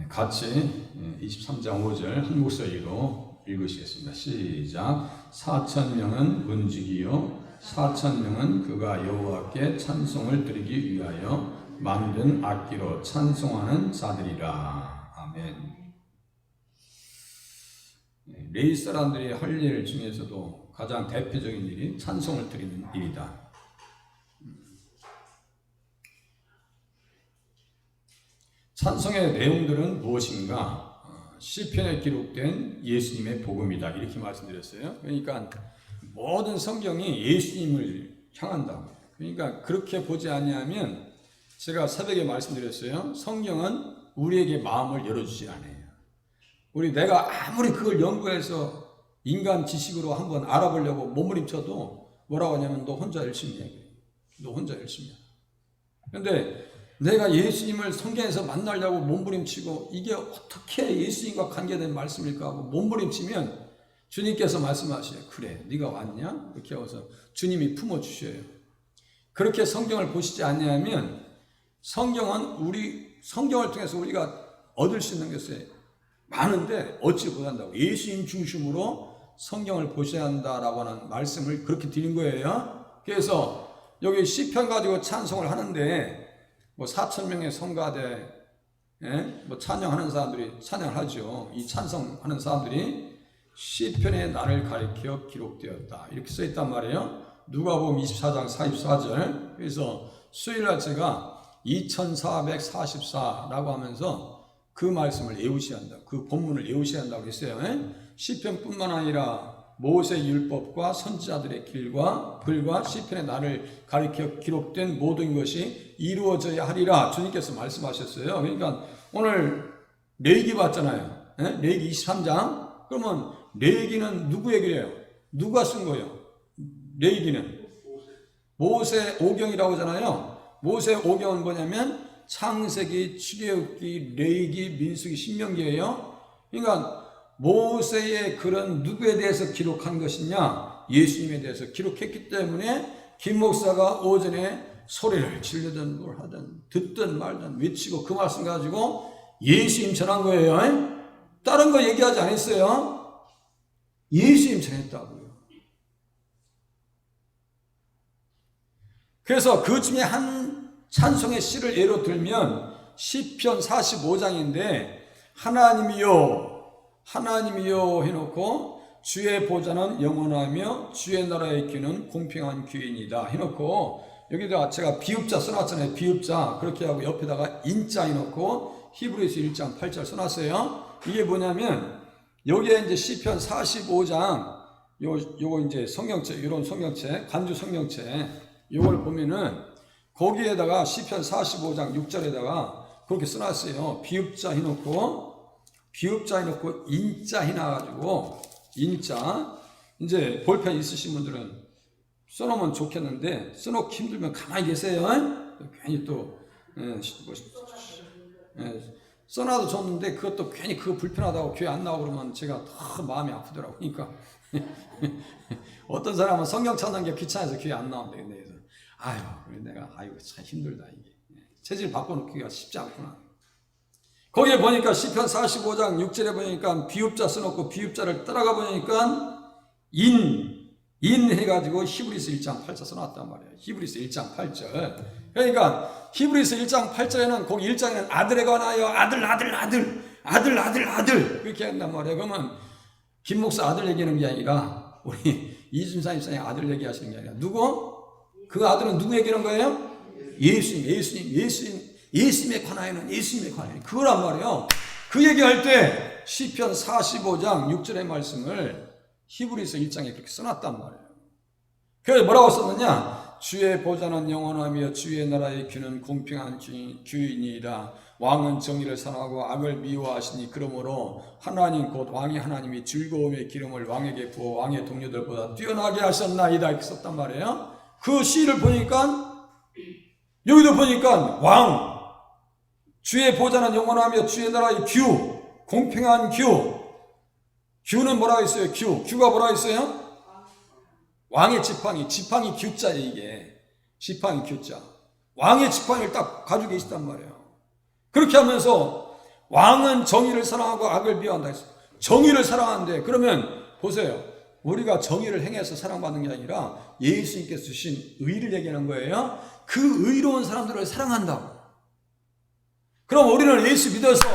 같이 23장 5절 한 목소리로 읽으시겠습니다. 시작. 4,000명은 문지기요 4,000명은 그가 여호와께 찬송을 드리기 위하여 만든 악기로 찬송하는 자들이라. 아멘. 레위 사람들이 할 일 중에서도 가장 대표적인 일이 찬송을 드리는 일이다. 찬송의 내용들은 무엇인가? 시편에 기록된 예수님의 복음이다. 이렇게 말씀드렸어요. 그러니까 모든 성경이 예수님을 향한다. 그러니까 그렇게 보지 아니하면 제가 새벽에 말씀드렸어요. 성경은 우리에게 마음을 열어주지 않아요. 내가 아무리 그걸 연구해서 인간 지식으로 한번 알아보려고 몸부림쳐도 뭐라고 하냐면 너 혼자 열심히 해. 너 혼자 열심히 해. 그런데 내가 예수님을 성경에서 만나려고 몸부림치고 이게 어떻게 예수님과 관계된 말씀일까 하고 몸부림치면 주님께서 말씀하셔요. 그래, 네가 왔냐? 이렇게 해서 주님이 품어주셔요. 그렇게 성경을 보시지 않냐면 성경을 통해서 우리가 얻을 수 있는 것이 많은데 얻지 못한다고. 예수님 중심으로 성경을 보셔야 한다라고 하는 말씀을 그렇게 드린 거예요. 그래서 여기 시편 가지고 찬송을 하는데 4,000명의 성가대 찬양하는 사람들이 찬양을 하죠. 이 찬송하는 사람들이 시편의 날을 가리켜 기록되었다. 이렇게 써있단 말이에요. 누가복음 24장 44절. 그래서 수요일날 제가 2444라고 하면서 그 말씀을 외우셔야 한다. 그 본문을 외우셔야 한다고 했어요. 시편뿐만 아니라 모세 율법과 선지자들의 글과 시편의 날을 가리켜 기록된 모든 것이 이루어져야 하리라 주님께서 말씀하셨어요. 그러니까 오늘 레위기 봤잖아요. 레위기 23장. 그러면 레위기는 누구의 글이에요? 누가 쓴 거예요? 레위기는 모세 오경이라고 하잖아요. 모세 오경은 뭐냐면 창세기, 출애굽기, 레위기, 민수기, 신명기예요. 그러니까 모세의 글은 누구에 대해서 기록한 것이냐? 예수님에 대해서 기록했기 때문에 김 목사가 오전에 소리를 지르든 뭘 하든 듣든 말든 외치고 그 말씀 가지고 예수님 전한 거예요. 다른 거 얘기하지 않았어요. 예수님 전했다고요. 그래서 그 중에 한 찬송의 시를 예로 들면 시편 45장인데 하나님이여 해놓고 주의 보좌는 영원하며 주의 나라의 귀는 공평한 귀인이다 해놓고 여기다가 제가 비읍자 써놨잖아요. 비읍자 그렇게 하고 옆에다가 인자 해놓고 히브리서 1장 8절 써놨어요. 이게 뭐냐면 여기에 이제 시편 45장 요거 이제 성경책 이런 성경책 간주 성경책 요걸 보면은 거기에다가 시편 45장 6절에다가 그렇게 써놨어요. 비읍자 해놓고 인자 해놔가지고 인자 이제 볼펜 있으신 분들은 써놓으면 좋겠는데 써놓기 힘들면 가만히 계세요. 괜히 또 써놔도 좋는데 그것도 괜히 그거 불편하다고 교회 안 나오고 그러면 제가 더 마음이 아프더라고요. 그러니까 어떤 사람은 성경 찾는 게 귀찮아서 교회 안 나온대. 그래서 내가 참 힘들다 이게 체질 바꿔놓기가 쉽지 않구나. 거기에 보니까 시편 45장 6절에 보니까 비읍자 써놓고 비읍자를 따라가 보니까 인 해가지고 히브리서 1장 8절 써놨단 말이에요. 히브리서 1장 8절. 그러니까 히브리서 1장 8절에는 거기 1장에는 아들에 관하여 아들 그렇게 한단 말이에요. 그러면 김 목사 아들 얘기하는 게 아니라 우리 이준사 입사의 아들 얘기하시는 게 아니라 누구? 그 아들은 누구 얘기하는 거예요? 예수님에 관하여는 그거란 말이에요. 그 얘기할 때 시편 45장 6절의 말씀을 히브리서 1장에 그렇게 써놨단 말이에요. 그래서 뭐라고 썼느냐? 주의 보좌는 영원하며 주의 나라의 귀는 공평한 귀인이라. 왕은 정의를 사랑하고 악을 미워하시니 그러므로 하나님 곧 왕이 하나님이 즐거움의 기름을 왕에게 부어 왕의 동료들보다 뛰어나게 하셨나이다 이렇게 썼단 말이에요. 그 시를 보니까 여기도 보니까 주의 보좌는 영원하며 주의 나라의 공평한 규는 뭐라고 했어요? 규가 뭐라고 했어요? 왕의 지팡이 규자예요. 이게 지팡이 규자 왕의 지팡이를 딱 가지고 계시단 말이에요. 그렇게 하면서 왕은 정의를 사랑하고 악을 미워한다 했어요. 정의를 사랑하는데, 그러면 보세요. 우리가 정의를 행해서 사랑받는 게 아니라 예수님께서 주신 의를 얘기하는 거예요. 그 의로운 사람들을 사랑한다고. 그럼 우리는 예수 믿어서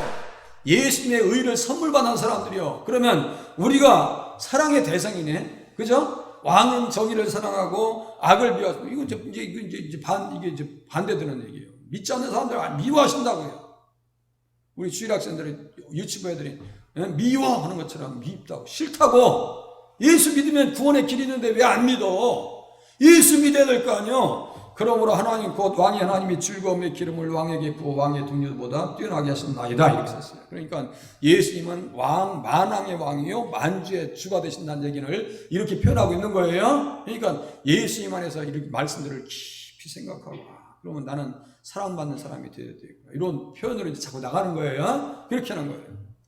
예수님의 의를 선물 받는 사람들이요. 그러면 우리가 사랑의 대상이네. 그죠? 왕은 정의를 사랑하고 악을 미워하고. 이게 반대되는 얘기예요. 믿지 않는 사람들을 미워하신다고요. 우리 주일학생들이, 유치부 애들이 미워하는 것처럼 미흡다고, 싫다고. 예수 믿으면 구원의 길이 있는데 왜 안 믿어? 예수 믿어야 될 거 아니요. 그러므로 하나님 곧 왕이 하나님이 즐거움의 기름을 왕에게 부어 왕의 동료보다 뛰어나게 하셨나이다, 이렇게 썼어요. 그러니까 예수님은 왕, 만왕의 왕이요 만주의 주가 되신다는 얘기를 이렇게 표현하고 있는 거예요. 그러니까 예수님 안에서 이렇게 말씀들을 깊이 생각하고, 그러면 나는 사랑받는 사람이 되어야 되고, 이런 표현으로 이제 자꾸 나가는 거예요. 그렇게 하는 거예요.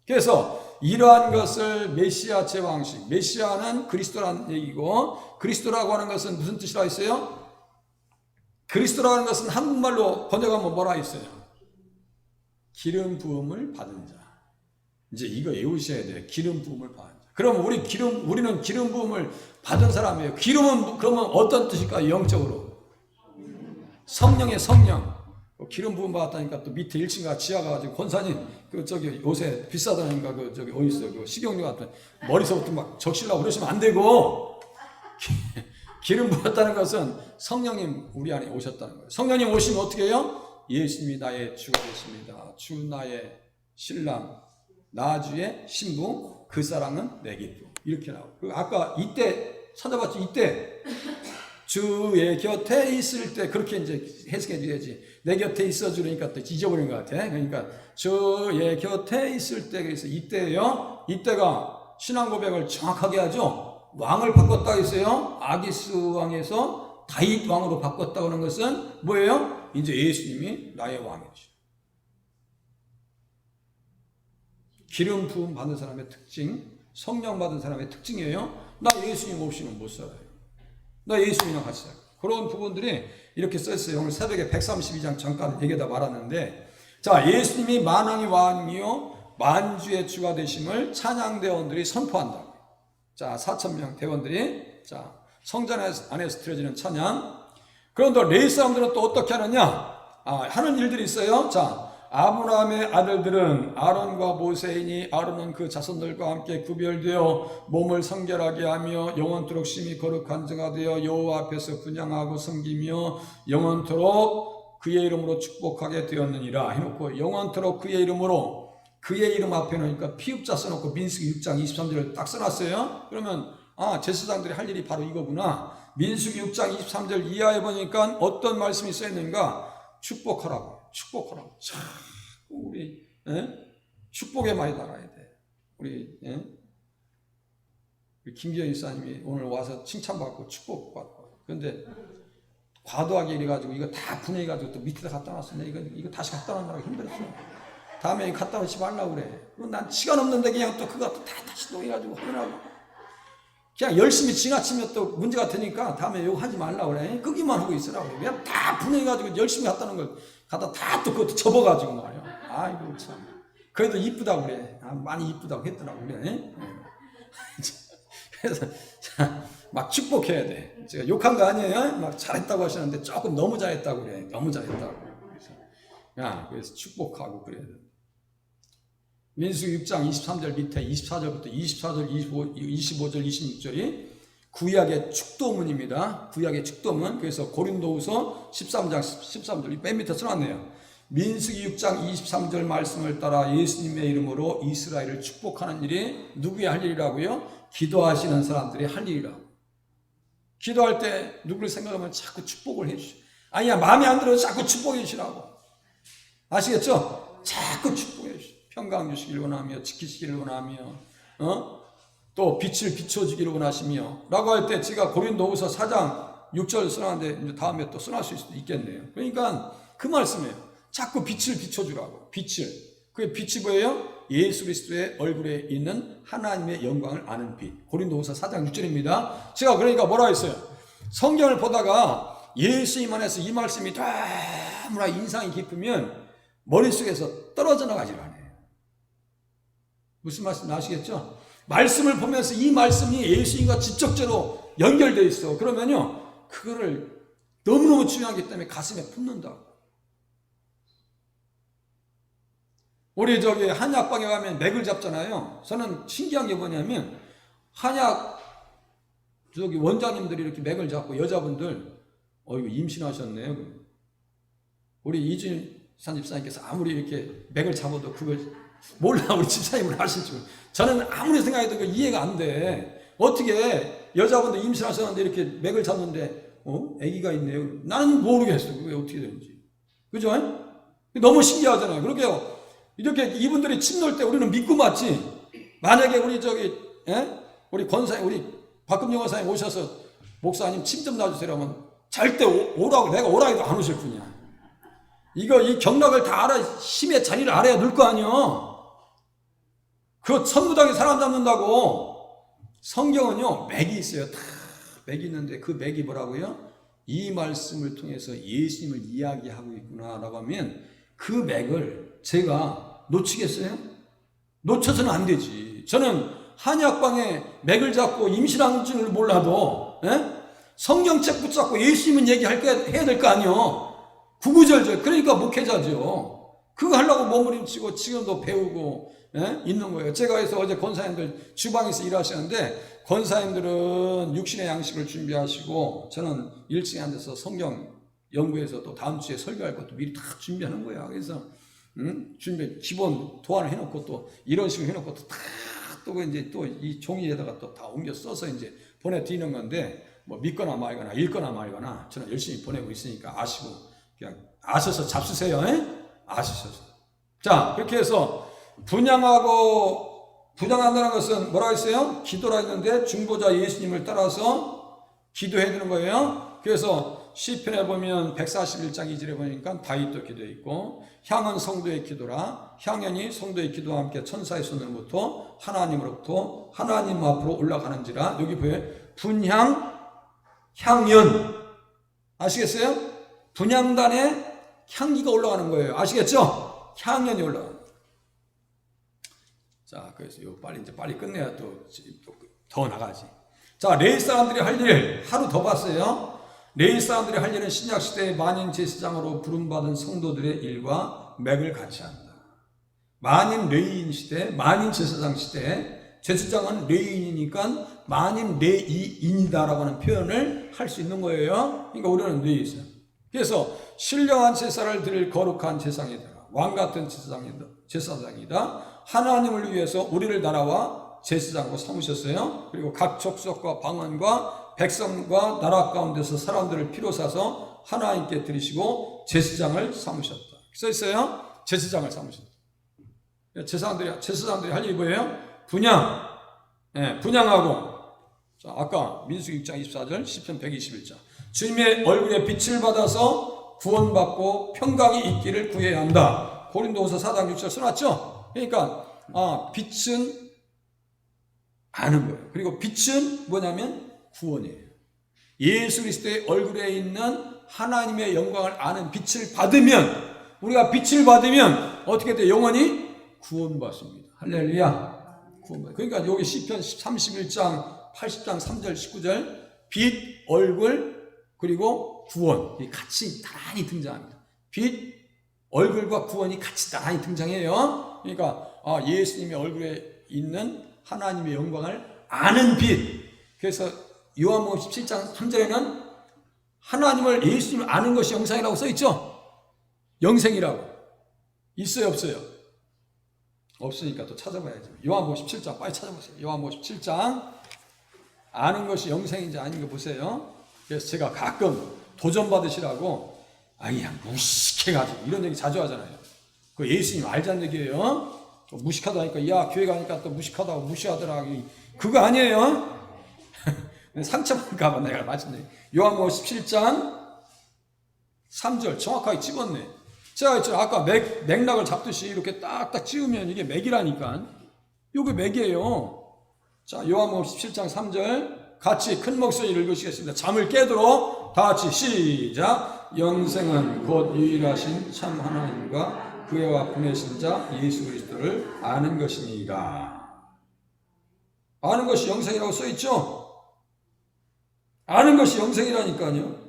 그래서 이러한 것을 메시아 제왕식, 메시아는 그리스도라는 얘기고, 그리스도라고 하는 것은 무슨 뜻이라 했어요? 그리스도라고 하는 것은 한국말로 번역하면 뭐라 했어요? 기름 부음을 받은 자. 이제 이거 외우셔야 돼요. 기름 부음을 받은 자. 그럼 우리는 기름 부음을 받은 사람이에요. 기름은 그러면 어떤 뜻일까요? 영적으로. 성령의 성령. 기름 부음 받았다니까 또 밑에 1층가 지하 가가지고 권사님 요새 비싸다니까 어디 있어? 식용유 같은 머리서부터 막 적시려고 그러시면 안 되고, 기름 부었다는 것은 성령님 우리 안에 오셨다는 거예요. 성령님 오시면 어떻게 해요? 예수님이 나의 주가 되십니다. 주 나의 신랑, 나 주의 신부, 그 사랑은 내 기쁨. 이렇게 나오고, 아까 이때 찾아봤죠? 이때 주의 곁에 있을 때, 그렇게 이제 해석해 줘야지. 내 곁에 있어 주니까 또 잊어버린 것 같아. 그러니까 주의 곁에 있을 때, 그래서 이때요. 이때가 신앙 고백을 정확하게 하죠. 왕을 바꿨다 했어요. 아기스 왕에서 다윗 왕으로 바꿨다고 하는 것은 뭐예요? 이제 예수님이 나의 왕이죠. 기름 부음 받은 사람의 특징, 성령 받은 사람의 특징이에요. 나 예수님 없이는 못 살아요. 나 예수님이랑 같이 살아요. 그런 부분들이 이렇게 써있어요. 오늘 새벽에 132장 잠깐 얘기하다 말았는데, 자, 예수님이 만왕의 왕이요 만주의 주가 되심을 찬양대원들이 선포한다. 자, 4,000명 대원들이, 자, 성전 안에서 드려지는 찬양. 그런데 레위 사람들은 또 어떻게 하느냐? 하는 일들이 있어요. 자, 아브라함의 아들들은 아론과 모세이니, 아론은 그 자손들과 함께 구별되어 몸을 성결하게 하며 영원토록 심히 거룩한 자가 되어 여호와 앞에서 분향하고 섬기며 영원토록 그의 이름으로 축복하게 되었느니라 해놓고, 영원토록 그의 이름으로, 그의 이름 앞에 놓으니까 피읍자 써놓고 민수기 6장 23절을 딱 써놨어요. 그러면 제사장들이 할 일이 바로 이거구나. 민수기 6장 23절 이하에 보니까 어떤 말씀이 써있는가? 축복하라고. 자, 우리 축복에 많이 달아야 돼. 우리 김기현 이사님이 오늘 와서 칭찬받고 축복받고, 그런데 과도하게 이래가지고 이거 다 분해해가지고 또 밑에다 갖다 놨어. 이거 다시 갖다 놓느라고 힘들었어. 다음에 갖다 놓지 말라고 그래. 그럼 난 시간 없는데 그냥 또 그거 또 다 다시 놓여가지고 하느라고. 그냥 열심히 지나치면 또 문제가 되니까 다음에 이거 하지 말라고 그래. 끄기만 하고 있으라고 그래. 그냥 다 분해해가지고 열심히 갖다 놓은 걸 갖다 다 또 그것도 접어가지고 말이야. 아이고 참. 그래도 이쁘다고 그래. 많이 이쁘다고 했더라고 그래. 그래서 막 축복해야 돼. 제가 욕한 거 아니에요? 막 잘했다고 하시는데 조금 너무 잘했다고 그래. 너무 잘했다고. 그래서 축복하고 그래야 돼. 민수기 6장 23절 밑에 24절부터 24절, 25절, 26절이 구약의 축도문입니다. 구약의 축도문. 그래서 고린도후서 13장 13절 맨 밑에 써놨네요. 민수기 6장 23절 말씀을 따라 예수님의 이름으로 이스라엘을 축복하는 일이 누구의 할 일이라고요? 기도하시는 사람들이 할 일이라고. 기도할 때 누구를 생각하면 자꾸 축복을 해주시오. 아니야, 마음에 안 들어도 자꾸 축복해 주시라고. 아시겠죠? 자꾸 축복해 주시오. 평강 주시기를 원하며 지키시기를 원하며 또 빛을 비춰주기를 원하시며 라고 할 때 제가 고린도후서 4장 6절 써놨는데 다음에 또 써놨을 수도 있겠네요. 그러니까 그 말씀이에요. 자꾸 빛을 비춰주라고. 빛을. 그게 빛이 뭐예요? 예수 그리스도의 얼굴에 있는 하나님의 영광을 아는 빛. 고린도후서 4장 6절입니다. 제가 그러니까 뭐라 했어요? 성경을 보다가 예수님 안에서 이 말씀이 너무나 인상이 깊으면 머릿속에서 떨어져 나가지를 않아요. 무슨 말씀 아시겠죠? 말씀을 보면서 이 말씀이 예수님과 직접적으로 연결되어 있어. 그러면요, 그거를 너무너무 중요하기 때문에 가슴에 품는다. 우리 저기 한약방에 가면 맥을 잡잖아요. 저는 신기한 게 뭐냐면 한약 저기 원장님들이 이렇게 맥을 잡고 여자분들 이거 임신하셨네요. 우리 이준 집사님께서 아무리 이렇게 맥을 잡아도 그걸 몰라. 우리 집사님은 하실 줄. 저는 아무리 생각해도 이해가 안 돼. 어떻게 여자분들 임신하셨는데 이렇게 맥을 잡는데 아기가 있네요. 나는 모르겠어. 그게 어떻게 되는지. 그죠? 너무 신기하잖아요. 그러게요. 이렇게 이분들이 침 놓을 때 우리는 믿고 맞지. 만약에 우리 저기 우리 권사님, 우리 박금영 권사님 오셔서 목사님 침 좀 놔주세요 하면 절대 오라고, 내가 오라 해도 안 오실 뿐이야. 이 경락을 다 알아, 힘의 자리를 알아야 늘 거 아니야. 그 천무당에 사람 잡는다고. 성경은요, 맥이 있어요. 다 맥이 있는데 그 맥이 뭐라고요? 이 말씀을 통해서 예수님을 이야기하고 있구나라고 하면 그 맥을 제가 놓치겠어요? 놓쳐서는 안 되지. 저는 한약방에 맥을 잡고 임신한 줄 몰라도 성경책 붙잡고 예수님은 얘기할 거 해야 될 거 아니요. 구구절절. 그러니까 목회자죠. 그거 하려고 몸부림치고 지금도 배우고 있는 거예요. 제가 그래서 어제 권사님들 주방에서 일하시는데 권사님들은 육신의 양식을 준비하시고 저는 1층에 앉아서 성경 연구해서 또 다음 주에 설교할 것도 미리 다 준비하는 거야. 그래서 준비 기본 도안을 해놓고 또 이런 식으로 해놓고 또 이제 또 이 종이에다가 또 다 옮겨 써서 이제 보내드리는 건데 뭐 믿거나 말거나 읽거나 말거나 저는 열심히 보내고 있으니까 아시고 그냥 아셔서 잡수세요. 아시셔서. 자, 그렇게 해서 분양한다는 것은 뭐라고 했어요? 기도라 했는데 중보자 예수님을 따라서 기도해야 되는 거예요. 그래서 시편에 보면 141장 2절에 보니까 다윗도 기도해 있고 향은 성도의 기도라. 향연이 성도의 기도와 함께 천사의 손으로부터 하나님으로부터 하나님 앞으로 올라가는지라. 여기 보여요. 분향, 향연. 아시겠어요? 분향단에 향기가 올라가는 거예요. 아시겠죠? 향연이 올라가는 거예요. 자, 그래서 빨리 끝내야 또 더 나가지. 자, 레위 사람들이 할 일 하루 더 봤어요. 레위 사람들이 할 일은 신약 시대의 만인 제사장으로 부름받은 성도들의 일과 맥을 같이 한다. 만인 레위인 시대, 만인 제사장 시대, 제사장은 레위인이니까 만인 레위인이다라고 하는 표현을 할 수 있는 거예요. 그러니까 우리는 레위죠. 그래서 신령한 제사를 드릴 거룩한 제사장이다. 왕 같은 제사장이다. 하나님을 위해서 우리를 나라와 제사장으로 삼으셨어요. 그리고 각 족속과 방언과 백성과 나라 가운데서 사람들을 피로 사서 하나님께 드리시고 제사장을 삼으셨다. 써 있어요. 제사장을 삼으셨다. 제사장들이 할 일이 뭐예요? 분향하고. 자, 아까 민수기 6장 24절, 시편 121장. 주님의 얼굴에 빛을 받아서 구원받고 평강이 있기를 구해야 한다. 고린도후서 4장 6절 써놨죠? 그러니까 빛은 아는 거예요. 그리고 빛은 뭐냐면 구원이에요. 예수 그리스도의 얼굴에 있는 하나님의 영광을 아는 빛을 받으면, 우리가 빛을 받으면 어떻게 돼요? 영원히 구원받습니다. 할렐루야. 구원받아요. 그러니까 여기 시편 31장 80장 3절 19절 빛, 얼굴, 그리고 구원 같이 나란히 등장합니다. 빛, 얼굴과 구원이 같이 나란히 등장해요. 그러니까 예수님의 얼굴에 있는 하나님의 영광을 아는 빛. 그래서 요한복음 17장 3절에는 하나님을, 예수님을 아는 것이 영생이라고 써있죠? 영생이라고. 있어요, 없어요? 없으니까 또 찾아봐야죠. 요한복음 17장 빨리 찾아보세요. 요한복음 17장 아는 것이 영생인지 아닌 거 보세요. 그래서 제가 가끔 도전받으시라고 그냥 무식해가지고 이런 얘기 자주 하잖아요. 그 예수님 알자는 얘기예요. 무식하다니까, 야, 교회 가니까 또 무식하다고 무시하더라. 그거 아니에요. 상처받을까봐 내가 말씀드려요. 요한복음 17장 3절 정확하게 집었네. 제가 있잖아요. 아까 맥락을 잡듯이 이렇게 딱딱 찌우면 이게 맥이라니까. 이게 맥이에요. 자, 요한복음 17장 3절 같이 큰 목소리를 읽으시겠습니다. 잠을 깨도록 다 같이 시작. 영생은 곧 유일하신 참 하나님과 그와 보내신 자 예수 그리스도를 아는 것이니라. 아는 것이 영생이라고 써있죠? 아는 것이 영생이라니까요.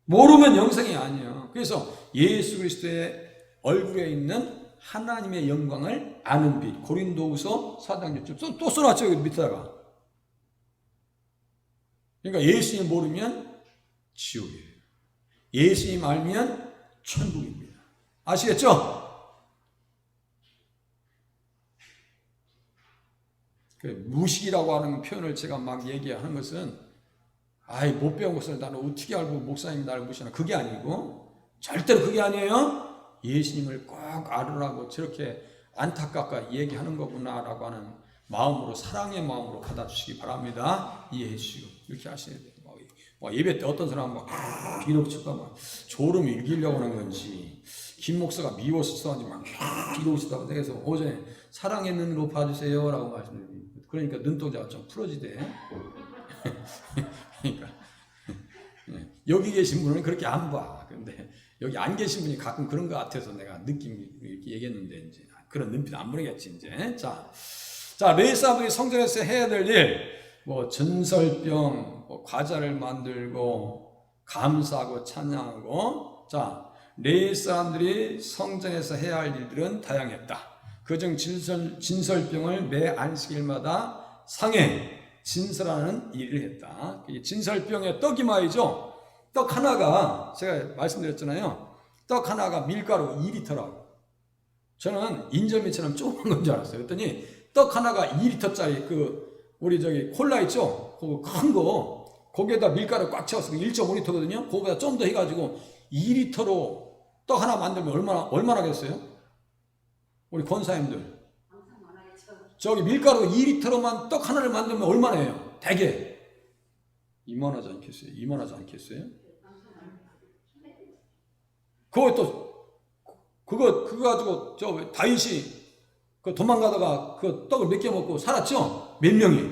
모르면 영생이 아니에요. 그래서 예수 그리스도의 얼굴에 있는 하나님의 영광을 아는 빛. 고린도후서 4장 6절 또 써놨죠. 여기 밑에다가. 그러니까 예수님 모르면 지옥이에요. 예수님 알면 천국입니다. 아시겠죠? 무식이라고 하는 표현을 제가 막 얘기하는 것은 못 배운 것을 나는 어떻게 알고 목사님이 나를 무시하나, 그게 아니고 절대로 그게 아니에요. 예수님을 꼭 알으라고 저렇게 안타깝게 얘기하는 거구나라고 하는 마음으로, 사랑의 마음으로 받아주시기 바랍니다. 이해해 주시고 이렇게 하셔야 돼요. 예배 때 어떤 사람은 막 기록치가 막 졸음 읽으려고 하는 건지, 김 목사가 미워서 막 기록치다가 그래서 오전에 사랑의 눈으로 봐주세요라고 말씀드립니다. 그러니까 눈동자가 좀 풀어지대. 그러니까 여기 계신 분은 그렇게 안 봐. 근데 여기 안 계신 분이 가끔 그런 것 같아서 내가 느낌이 이렇게 얘기했는데 이제 그런 눈빛 안 보내겠지 이제. 자 레이사분이 성전에서 해야 될 일, 뭐 전설병, 뭐 과자를 만들고 감사하고 찬양하고. 자, 레위 사람들이 성전에서 해야 할 일들은 다양했다. 그중 진설병을 매 안식일마다 상해 진설하는 일을 했다. 진설병의 떡이 말이죠. 떡 하나가, 제가 말씀드렸잖아요. 떡 하나가 밀가루 2리터라고. 저는 인절미처럼 조그만 건 줄 알았어요. 그랬더니 떡 하나가 2리터짜리 우리 콜라 있죠? 그거 큰 거, 거기에다 밀가루 꽉 채워서 1.5리터거든요. 그거보다 좀 더 해가지고 2리터로 떡 하나 만들면 얼마나겠어요? 우리 권사님들. 저기 밀가루 2리터로만 떡 하나를 만들면 얼마나 해요? 대개. 이만하지 않겠어요? 이만하지 않겠어요? 그거 가지고 다윗이 도망가다가 그 떡을 몇 개 먹고 살았죠? 몇 명이?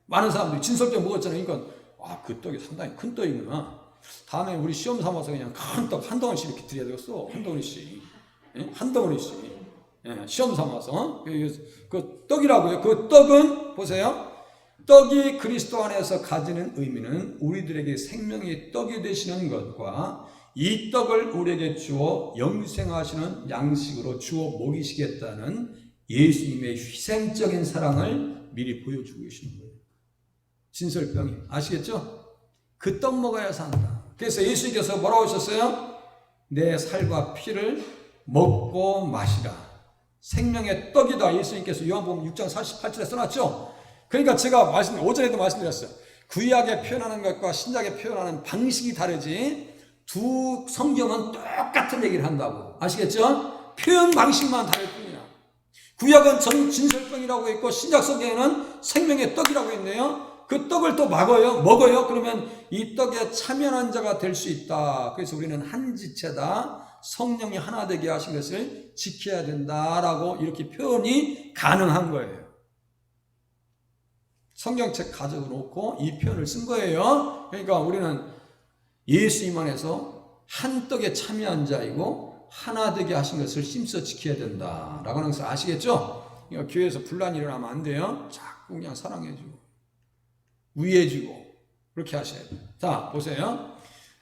많은 사람들이 진설병 먹었잖아요. 그러니까 그 떡이 상당히 큰 떡이구나. 다음에 우리 시험 삼아서 그냥 큰 떡 한 덩어리씩 이렇게 드려야 되겠어. 한 덩어리씩. 한 덩어리씩. 시험 삼아서. 그 떡이라고요. 그 떡은 보세요. 떡이 그리스도 안에서 가지는 의미는 우리들에게 생명의 떡이 되시는 것과 이 떡을 우리에게 주어 영생하시는 양식으로 주어 먹이시겠다는 예수님의 희생적인 사랑을 미리 보여주고 계시는 거예요. 진설병이. 아시겠죠? 그 떡 먹어야 산다. 그래서 예수님께서 뭐라고 하셨어요? 내 살과 피를 먹고 마시라. 생명의 떡이다. 예수님께서 요한복음 6장 48절에 써놨죠? 그러니까 제가 오전에도 말씀드렸어요. 구약에 표현하는 것과 신약에 표현하는 방식이 다르지 두 성경은 똑같은 얘기를 한다고. 아시겠죠? 표현 방식만 다를 뿐이야. 구약은 진설병이라고 있고 신약 성경에는 생명의 떡이라고 있네요. 그 떡을 또 먹어요. 그러면 이 떡에 참여한 자가 될 수 있다. 그래서 우리는 한 지체다. 성령이 하나 되게 하신 것을 지켜야 된다라고 이렇게 표현이 가능한 거예요. 성경책 가져다 놓고 이 표현을 쓴 거예요. 그러니까 우리는 예수님 안에서 한 떡에 참여한 자이고 하나 되게 하신 것을 힘써 지켜야 된다라고 하는 것을 아시겠죠? 그러니까 교회에서 분란이 일어나면 안 돼요. 자꾸 그냥 사랑해주고 위해주고 그렇게 하셔야 돼요. 자, 보세요.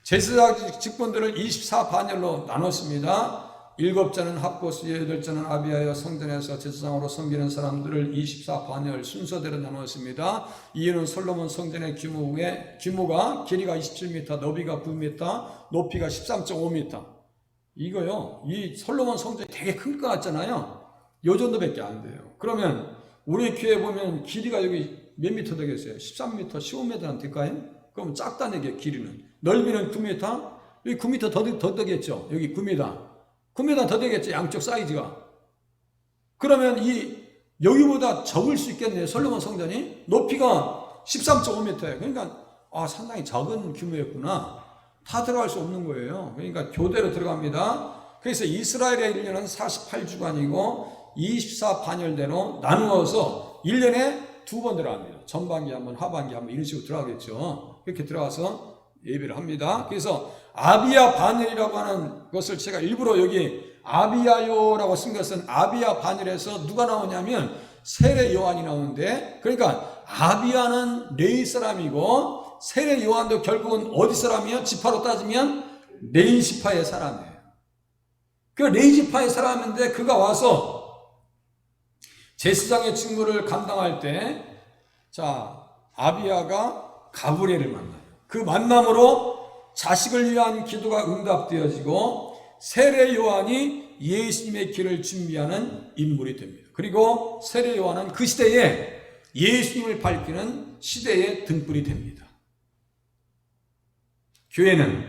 제사장 직분들을 24반열로 나눴습니다. 7자는 합고스, 8자는 아비하여 성전에서 제사장으로 섬기는 사람들을 24반열 순서대로 나눴습니다. 이유는 솔로몬 성전의 규모가 길이가 27m, 너비가 9m, 높이가 13.5m. 이거요, 이 솔로몬 성전이 되게 큰 것 같잖아요. 요 정도밖에 안 돼요. 그러면 우리 교회 보면 길이가 여기 몇 미터 되겠어요? 13m, 15m는 될까요? 그럼 작다는 얘기예요, 길이는. 넓이는 9m, 여기 9m 더 되겠죠? 여기 9m. 9m 더 되겠죠, 양쪽 사이즈가. 그러면 여기보다 적을 수 있겠네요, 솔로몬 성전이. 높이가 13.5m예요. 그러니까 상당히 작은 규모였구나. 다 들어갈 수 없는 거예요. 그러니까 교대로 들어갑니다. 그래서 이스라엘의 1년은 48주간이고 24반열대로 나누어서 1년에 2번 들어갑니다. 전반기 한번, 하반기 한번 이런 식으로 들어가겠죠. 그렇게 들어가서 예배를 합니다. 그래서 아비야 반열이라고 하는 것을 제가 일부러 여기 아비야요라고 쓴 것은 아비야 반열에서 누가 나오냐면 세례 요한이 나오는데, 그러니까 아비야는 레위 사람이고 세례 요한도 결국은 어디 사람이에요? 지파로 따지면 레위 지파의 사람이에요. 그 레위 지파의 사람인데 그가 와서 제사장의 직무를 감당할 때, 자, 아비야가 가브리엘을 만나요. 그 만남으로 자식을 위한 기도가 응답되어지고 세례 요한이 예수님의 길을 준비하는 인물이 됩니다. 그리고 세례 요한은 그 시대에 예수님을 밝히는 시대의 등불이 됩니다. 교회는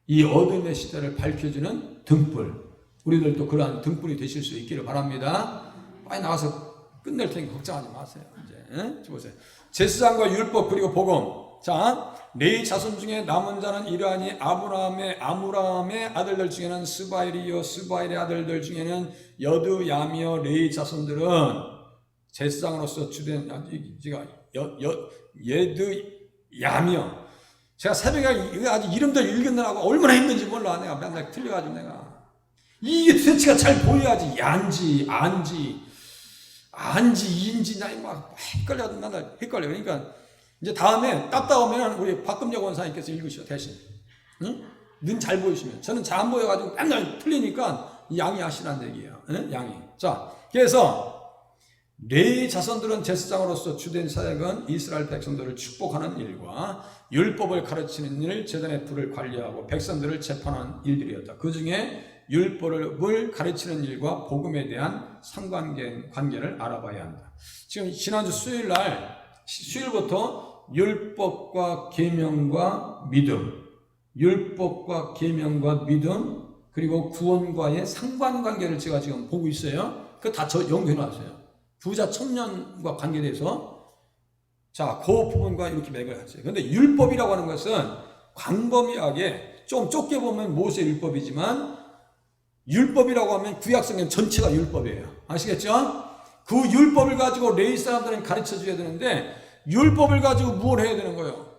이 어둠의 시대를 밝혀주는 등불, 우리들도 그러한 등불이 되실 수 있기를 바랍니다. 빨리 나가서 끝낼 테니까 걱정하지 마세요. 이제 보세요. 제사장과 율법 그리고 복음. 자, 레위 자손 중에 남은 자는 이러하니 아므라함의 아들들 중에는 스바일이요, 스바일의 아들들 중에는 여드, 야미요. 레위 자손들은 제사장으로서 주된 여드, 야미요. 제가 새벽에 아직 이름들 읽느라고 얼마나 힘든지 몰라. 내가 맨날 틀려가지고 내가 이게 도대체가 잘 보여야지. 얀지, 안지, 인지, 나 막 헷갈려. 맨날 헷갈려. 그러니까 이제 다음에 답답하면 우리 박금영 원사님께서 읽으시오 대신. 응? 눈 잘 보이시면. 저는 잘 안 보여가지고 맨날 틀리니까 양이 하시라는 얘기예요. 응? 양이. 자, 그래서 레위 자손들은 제사장으로서 주된 사역은 이스라엘 백성들을 축복하는 일과 율법을 가르치는 일, 제단의 불을 관리하고 백성들을 재판하는 일들이었다. 그 중에 율법을 가르치는 일과 복음에 대한 상관관계를 알아봐야 한다. 지금 지난주 수요일부터 율법과 계명과 믿음, 율법과 계명과 믿음, 그리고 구원과의 상관관계를 제가 지금 보고 있어요. 그거 다 연구해 놨어요. 부자 청년과 관계돼서, 자, 그 부분과 이렇게 맥을 하세요. 그런데 율법이라고 하는 것은 광범위하게 좀 좁게 보면 모세 율법이지만, 율법이라고 하면 구약성경 전체가 율법이에요. 아시겠죠? 그 율법을 가지고 레위 사람들은 가르쳐 줘야 되는데, 율법을 가지고 무엇을 해야 되는 거예요?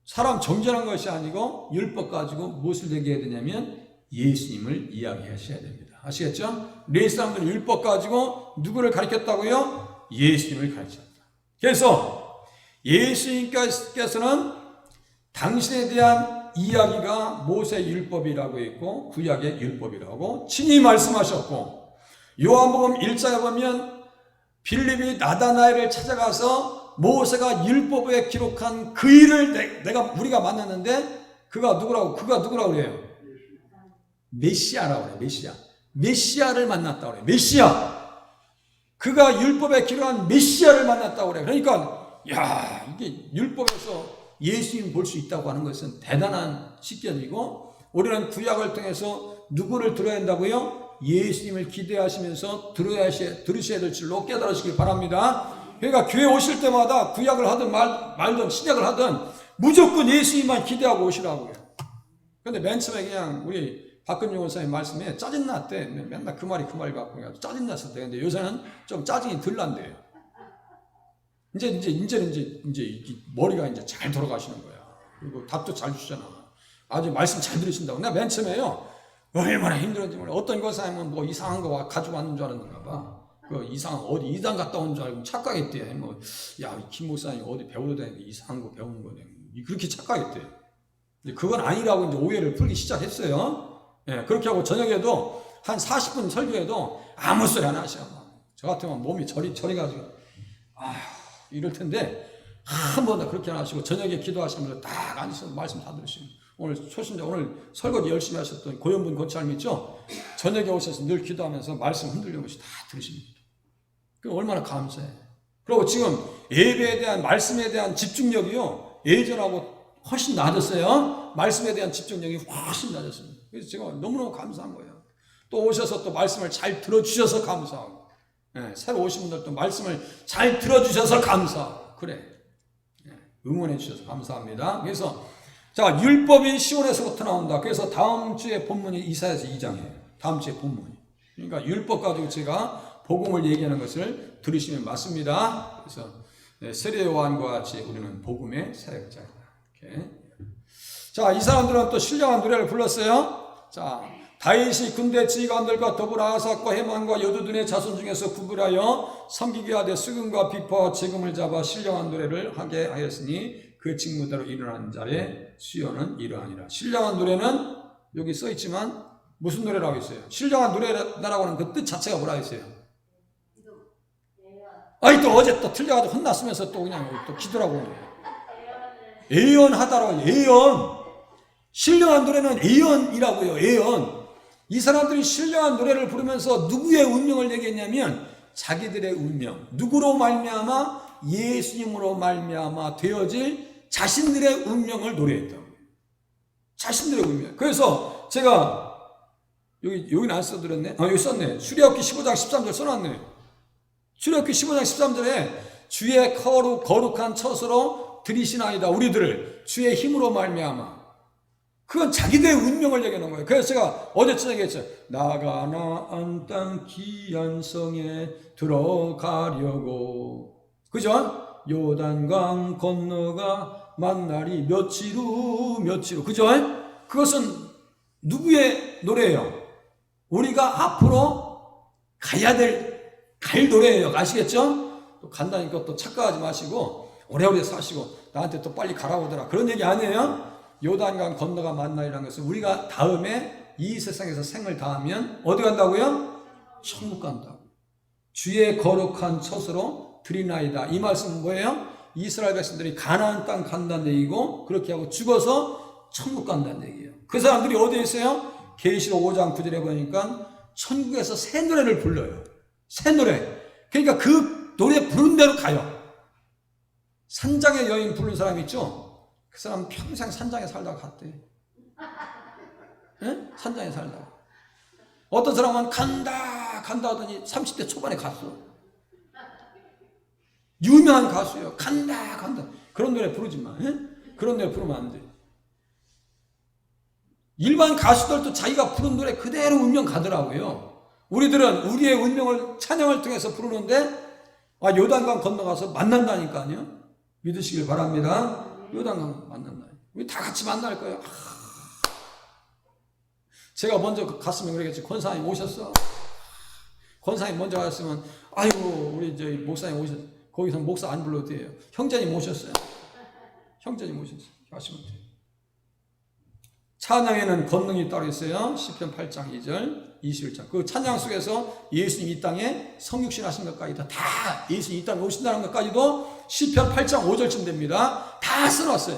사람 정죄하는 것이 아니고 율법 가지고 무엇을 얘기해야 되냐면 예수님을 이야기하셔야 됩니다. 아시겠죠? 레위 사람들은 율법 가지고 누구를 가르쳤다고요? 예수님을 가르쳤다. 그래서 예수님께서는 당신에 대한 이야기가 모세 율법이라고 했고 구약의 율법이라고 친히 말씀하셨고, 요한복음 1장에 보면 빌립이 나다나엘을 찾아가서 모세가 율법에 기록한 그 일을 우리가 만났는데 그가 누구라고 그래요? 메시아라고 그래요. 메시아를 만났다고 그래요. 메시아. 그가 율법에 기록한 메시아를 만났다고 그래요. 그러니까 이게 율법에서 예수님 볼 수 있다고 하는 것은 대단한 식견이고, 우리는 구약을 통해서 누구를 들어야 한다고요? 예수님을 기대하시면서 들으셔야 될 줄로 깨달으시길 바랍니다. 그러니까 교회 오실 때마다 구약을 하든 말든 신약을 하든 무조건 예수님만 기대하고 오시라고요. 근데 맨 처음에 그냥 우리 박근영 원사님 말씀에 짜증났대. 맨날 그 말이 갖고 짜증났을 때. 근데 요새는 좀 짜증이 덜 난대요. 이제 머리가 이제 잘 돌아가시는 거야. 그리고 답도 잘 주시잖아. 아주 말씀 잘 들으신다고. 내가 맨 처음에요, 얼마나 힘들었는지 몰라. 어떤 권사님은 뭐 이상한 거 가지고 왔는 줄 알았는가 봐. 그 이상한 어디 이단 갔다 온 줄 알고 착각했대. 김 목사님 어디 배우러 다니는데 이상한 거 배우는 거네. 그렇게 착각했대. 근데 그건 아니라고 이제 오해를 풀기 시작했어요. 예, 그렇게 하고 저녁에도 한 40분 설교해도 아무 소리 안 하셔. 저 같으면 몸이 저리 가지고 이럴 텐데 한 번도 그렇게 안 하시고 저녁에 기도하시면서 딱 앉으셔서 말씀 다 들으시고, 오늘 초신자 오늘 설거지 열심히 하셨던 고현분 고치님 있죠? 저녁에 오셔서 늘 기도하면서 말씀 흔들리는 것이 다 들으십니다. 그 얼마나 감사해. 그리고 지금 예배에 대한 말씀에 대한 집중력이요 예전하고 훨씬 낮았어요. 말씀에 대한 집중력이 훨씬 낮았습니다. 그래서 제가 너무너무 감사한 거예요. 또 오셔서 또 말씀을 잘 들어주셔서 감사하고, 새로 오신 분들도 말씀을 잘 들어주셔서 감사하고, 그래. 응원해 주셔서 감사합니다. 그래서 자, 율법이 시온에서부터 나온다. 그래서 다음 주에 본문이 이사야서 2장이에요. 다음 주에 본문이. 그러니까 율법 가지고 제가 복음을 얘기하는 것을 들으시면 맞습니다. 그래서 세례 요한과 같이 우리는 복음의 사역자이다. 이렇게. 자, 이 사람들은 또 신령한 노래를 불렀어요. 자, 다윗이 군대 지휘관들과 더불어 아삭과 헤만과 여두둔의 자손 중에서 구분하여 섬기게 하되 수금과 비파와 재금을 잡아 신령한 노래를 하게 하였으니 그 직무대로 일어난 자의 수요는 이러하니라. 신령한 노래는 여기 써 있지만 무슨 노래라고 했어요? 신령한 노래라고 하는 그 뜻 자체가 뭐라고 했어요? 아니 또 어제 또 틀려가지고 혼났으면서 또 그냥 또 기도라고 하네요. 애연하다라고 해요. 애연. 신령한 노래는 애연이라고요. 애연. 이 사람들이 신령한 노래를 부르면서 누구의 운명을 얘기했냐면 자기들의 운명. 누구로 말미암아? 예수님으로 말미암아 되어질 자신들의 운명을 노래했다고. 자신들의 운명. 그래서 제가 여기는 안 써드렸네. 여기 썼네. 출애굽기 15장 13절 써놨네. 출애굽기 15장 13절에 주의 거룩한 처소로 들이시나이다. 우리들을 주의 힘으로 말미암아. 그건 자기들의 운명을 얘기하는 거예요. 그래서 제가 어제쯤 얘기했죠. 나가나안 땅 귀한 성에 들어가려고. 그죠? 요단강 건너가 만날이 며칠 후. 그죠? 그것은 누구의 노래예요? 우리가 앞으로 갈 노래예요. 아시겠죠? 또 간다니까 또 착각하지 마시고 오래오래 사시고 나한테 또 빨리 가라고 하더라. 그런 얘기 아니에요? 요단강 건너가 만나이라는 것은 우리가 다음에 이 세상에서 생을 다하면 어디 간다고요? 천국 간다고. 주의 거룩한 처소로 들이나이다. 이 말씀은 뭐예요? 이스라엘 백성들이 가나안 땅 간다는 얘기고 그렇게 하고 죽어서 천국 간다는 얘기예요. 그 사람들이 어디에 있어요? 계시록 5장 9절에 보니까 천국에서 새 노래를 불러요. 새 노래. 그러니까 그 노래 부른 대로 가요. 산장의 여인 부른 사람 있죠? 그 사람 평생 산장에 살다가 갔대. 네? 산장에 살다가. 어떤 사람은 간다 하더니 30대 초반에 갔어. 유명한 가수예요. 간다. 그런 노래 부르지 마. 네? 그런 노래 부르면 안 돼. 일반 가수들도 자기가 부른 노래 그대로 운명 가더라고요. 우리들은 우리의 운명을 찬양을 통해서 부르는데 요단강 건너가서 만난다니까요. 믿으시길 바랍니다. 요단강 만난다. 우리 다 같이 만날 거예요. 제가 먼저 갔으면 그러겠지. 권사님 오셨어. 권사님 먼저 갔으면 아이고 우리 저희 목사님 오셨어. 거기서 목사 안 불러도 돼요. 형제님 오셨어요. 하시면 돼요. 찬양에는 권능이 따로 있어요. 시편 8장 2절 21장. 그 찬양 속에서 예수님 이 땅에 성육신 하신 것까지도 다 예수님 이 땅에 오신다는 것까지도 시편 8장 5절쯤 됩니다. 다 써놨어요.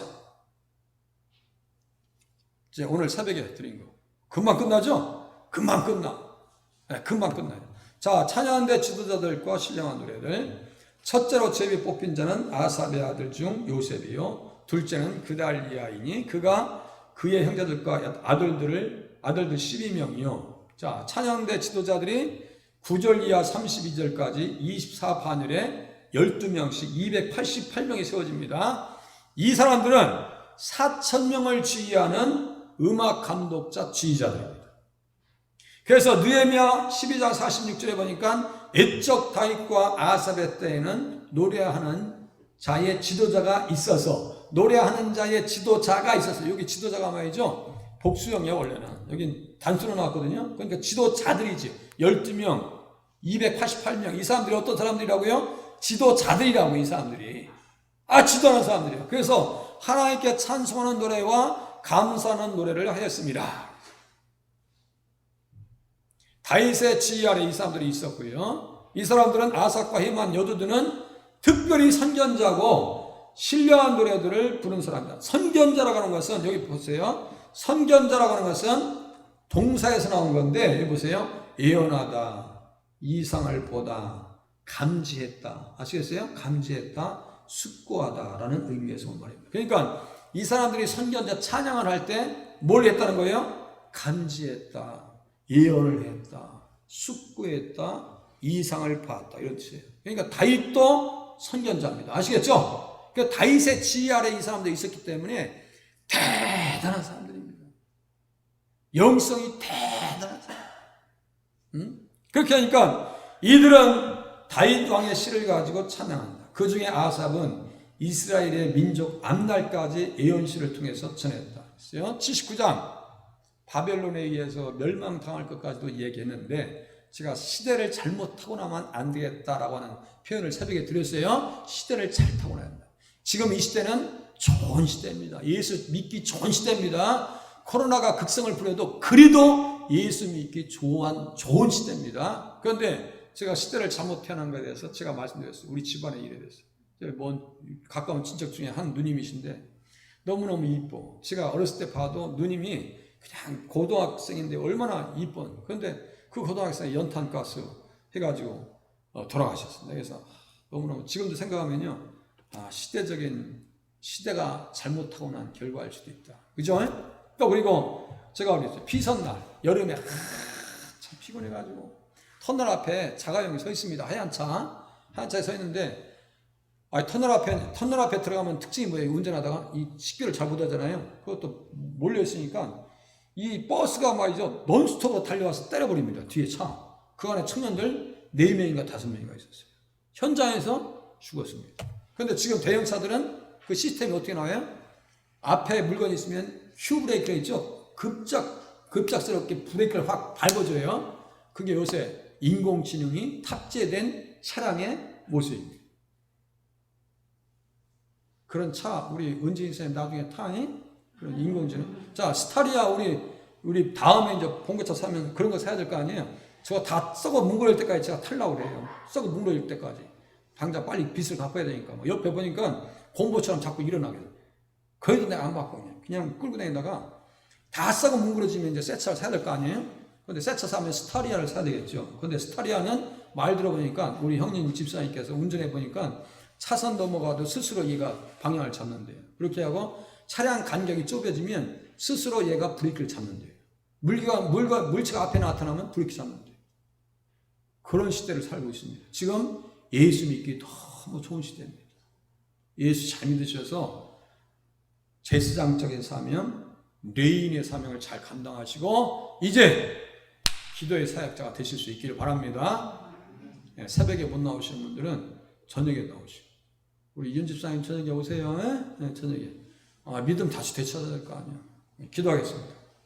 이제 오늘 새벽에 드린 거. 금방 끝나죠? 금방 끝나. 네, 금방 끝나요. 자, 찬양대 지도자들과 신령한 노래들. 첫째로 제비 뽑힌 자는 아삽의 아들 중 요셉이요. 둘째는 그달리아이니 그가 그의 형제들과 아들들 12명이요. 자, 찬양대 지도자들이 9절 이하 32절까지 24반열에 12명씩 288명이 세워집니다. 이 사람들은 4,000명을 지휘하는 음악 감독자 지휘자들입니다. 그래서 느헤미야 12장 46절에 보니까 옛적 다윗과 아삽의 때에는 노래하는 자의 지도자가 있어서 여기 지도자가 말이죠. 복수형이에요. 원래는 여기 단수로 나왔거든요. 그러니까 지도자들이지. 12명 288명 이 사람들이 어떤 사람들이라고요? 지도자들이라고. 이 사람들이 지도하는 사람들이에요. 그래서 하나님께 찬송하는 노래와 감사하는 노래를 하였습니다. 다윗의 지휘 아래 이 사람들이 있었고요. 이 사람들은 아삭과 헤만 여두두는 특별히 선견자고 신령한 노래들을 부른 사람이다. 선견자라고 하는 것은 여기 보세요. 선견자라고 하는 것은 동사에서 나온 건데 여기 보세요. 예언하다, 이상을 보다, 감지했다. 아시겠어요? 감지했다, 숙고하다라는 의미에서 온 말입니다. 그러니까 이 사람들이 선견자 찬양을 할 때 뭘 했다는 거예요? 감지했다, 예언을 했다, 숙고했다, 이상을 봤다 이런 뜻이에요. 그러니까 다윗도 선견자입니다. 아시겠죠? 그러니까 다윗의 지휘 아래 이 사람들이 있었기 때문에 대단한 사람들입니다. 영성이 대단한 사람. 그렇게 하니까 이들은 다윗 왕의 시를 가지고 찬양한다. 그 중에 아삽은 이스라엘의 민족 앞날까지 예언시를 통해서 전했다. 79장 바벨론에 의해서 멸망당할 것까지도 얘기했는데 제가 시대를 잘못 타고나면 안 되겠다라고 하는 표현을 새벽에 드렸어요. 시대를 잘 타고나야 한다. 지금 이 시대는 좋은 시대입니다. 예수 믿기 좋은 시대입니다. 코로나가 극성을 부려도 그래도 예수 믿기 좋은 시대입니다. 그런데 제가 시대를 잘못 태어난 것에 대해서 제가 말씀드렸어요. 우리 집안의 일에 대해서. 가까운 친척 중에 한 누님이신데 너무너무 이뻐. 제가 어렸을 때 봐도 누님이 그냥 고등학생인데 얼마나 이쁜. 그런데 그 고등학생이 연탄가스 해가지고 돌아가셨습니다. 그래서 너무너무 지금도 생각하면요, 시대가 잘못하고 난 결과일 수도 있다. 그죠? 또 그리고 제가 그랬어요. 비선날 여름에 참 피곤해가지고 터널 앞에 자가용이 서 있습니다. 하얀 차에 서 있는데 터널 앞에 들어가면 특징이 뭐예요? 운전하다가 이 식비를 잘 못하잖아요. 그것도 몰려 있으니까 이 버스가 말이죠, 논스톱으로 달려와서 때려버립니다. 뒤에 차. 그 안에 청년들 4명인가 5명인가 있었어요. 현장에서 죽었습니다. 그런데 지금 대형차들은 그 시스템이 어떻게 나와요? 앞에 물건이 있으면 휴브레이크가 있죠. 급작스럽게 브레이크를 확 밟아줘요. 그게 요새 인공지능이 탑재된 차량의 모습입니다. 그런 차 우리 은지인 선생님 나중에 타니? 그런 인공지능. 자, 스타리아 우리 다음에 이제 봉고차 사면 그런 거 사야 될 거 아니에요. 저거 다 썩어 뭉그릴 때까지 제가 타려고 그래요. 썩어 뭉그릴 때까지. 당장 빨리 빚을 갚아야 되니까. 옆에 보니까 공보처럼 자꾸 일어나게 돼. 거기도 내가 안 받고 그냥 끌고 다니다가 다 썩어 뭉그러지면 이제 새 차를 사야 될 거 아니에요. 근데 새 차 사면 스타리아를 사야 되겠죠. 근데 스타리아는 말 들어보니까 우리 형님 집사님께서 운전해 보니까 차선 넘어가도 스스로 얘가 방향을 잡는데요. 그렇게 하고 차량 간격이 좁아지면 스스로 얘가 브레이크를 잡는데요. 물체가 앞에 나타나면 브레이크 잡는데요. 그런 시대를 살고 있습니다. 지금 예수 믿기 너무 좋은 시대입니다. 예수 잘 믿으셔서 제사장적인 사명, 레인의 사명을 잘 감당하시고 이제 기도의 사역자가 되실 수 있기를 바랍니다. 새벽에 못 나오시는 분들은 저녁에 나오시고, 우리 이현 집사님 저녁에 오세요. 네, 저녁에. 믿음 다시 되찾아야 될 거 아니에요. 기도하겠습니다.